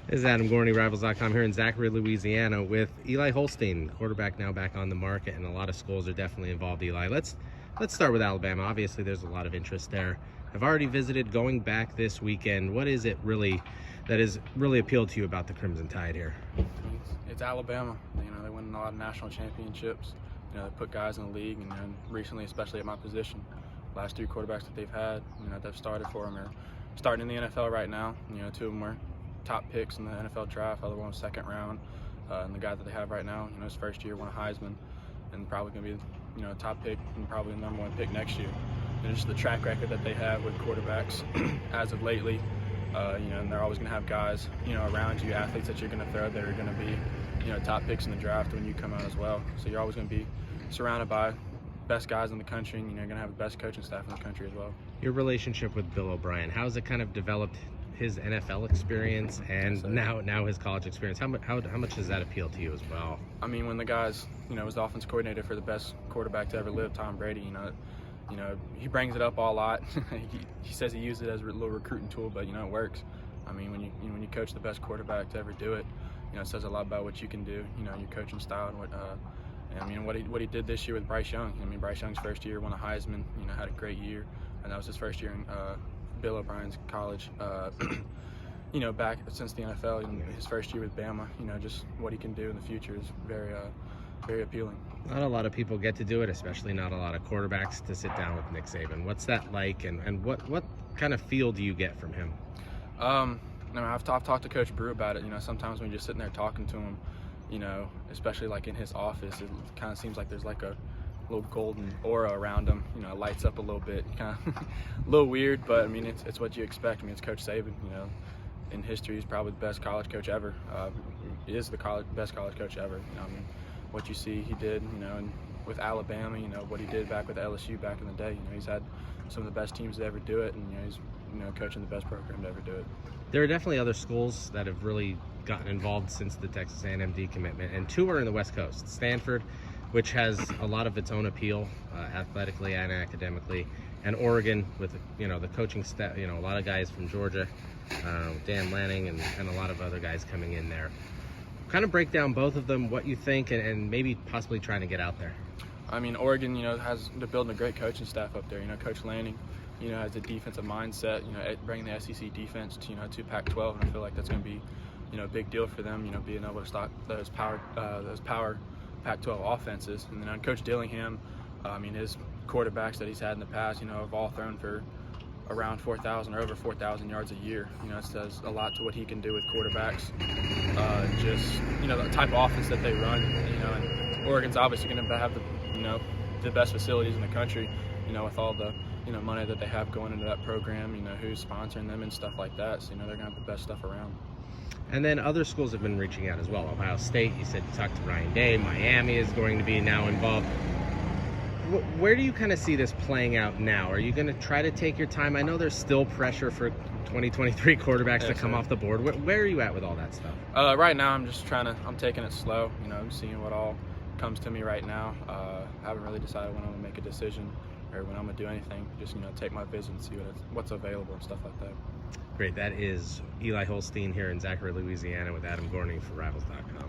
This is Adam Gorney, Rivals.com, here in Zachary, Louisiana, with Eli Holstein, quarterback now back on the market, and a lot of schools are definitely involved. Eli, let's start with Alabama. Obviously, there's a lot of interest there. I've already visited. Going back this weekend, what is it really that has really appealed to you about the Crimson Tide here? It's Alabama. You know, they win a lot of national championships. You know, they put guys in the league, and recently, especially at my position, last three quarterbacks that they've had, you know, they've started for them are starting in the NFL right now. You know, two of them were top picks in the NFL draft, other one was second round, and the guy that they have right now, you know, his first year won a Heisman, and probably going to be, you know, a top pick and probably the #1 pick next year. And just the track record that they have with quarterbacks as of lately, you know, and they're always going to have guys, you know, around you, athletes that you're going to throw that are going to be, you know, top picks in the draft when you come out as well. So you're always going to be surrounded by best guys in the country, and, you know, you're going to have the best coaching staff in the country as well. Your relationship with Bill O'Brien, how's it kind of developed his NFL experience and now his college experience? How much does that appeal to you as well? I mean, when the guy's, you know, was the offense coordinator for the best quarterback to ever live, Tom Brady, you know, he brings it up a lot. he says he uses it as a little recruiting tool, but, you know, it works. I mean, when you coach the best quarterback to ever do it, you know, it says a lot about what you can do, you know, your coaching style and what he did this year with Bryce Young. I mean, Bryce Young's first year won a Heisman, you know, had a great year, and that was his first year in Bill O'Brien's college, you know, back since the NFL, and his first year with Bama, you know, just what he can do in the future is very appealing. Not a lot of people get to do it, especially not a lot of quarterbacks, to sit down with Nick Saban. What's that like, and what kind of feel do you get from him? No, I've talked to Coach Brew about it. You know, sometimes when you're just sitting there talking to him, you know, especially like in his office, it kind of seems like there's like a little golden aura around him. You know, it lights up a little bit, kind of a little weird, but I mean, it's what you expect. I mean, it's Coach Saban. You know, in history, he's probably the best college coach ever. He is the best college coach ever. You know, I mean, what you see he did, you know, and with Alabama, you know, what he did back with LSU back in the day. You know, he's had some of the best teams to ever do it, and, you know, he's, you know, coaching the best program to ever do it. There are definitely other schools that have really gotten involved since the Texas A&M decommitment, and two are in the West Coast. Stanford, which has a lot of its own appeal, athletically and academically, and Oregon with, you know, the coaching staff, you know, a lot of guys from Georgia, Dan Lanning, and a lot of other guys coming in there. Kind of break down both of them, what you think, and maybe possibly trying to get out there. I mean, Oregon, you know, they're building a great coaching staff up there. You know, Coach Lanning, you know, has a defensive mindset, you know, bringing the SEC defense to, you know, to Pac-12, and I feel like that's going to be, you know, a big deal for them, you know, being able to stop those power Pac-12 offenses. And then on Coach Dillingham, I mean, his quarterbacks that he's had in the past, you know, have all thrown for around 4,000 or over 4,000 yards a year. You know, it says a lot to what he can do with quarterbacks. Just, you know, the type of offense that they run, you know, and Oregon's obviously going to have the, you know, the best facilities in the country, you know, with all the, you know, money that they have going into that program, you know, who's sponsoring them and stuff like that. So, you know, they're going to have the best stuff around. And then other schools have been reaching out as well. Ohio State, you said you talked to Ryan Day. Miami is going to be now involved. Where do you kind of see this playing out now? Are you going to try to take your time? I know there's still pressure for 2023 quarterbacks to come off the board. Where are you at with all that stuff? Right now, I'm just I'm taking it slow. You know, I'm seeing what all comes to me right now. I haven't really decided when I'm going to make a decision or when I'm going to do anything. Just, you know, take my visit and see what's available and stuff like that. Great. That is Eli Holstein here in Zachary, Louisiana, with Adam Gorney for Rivals.com.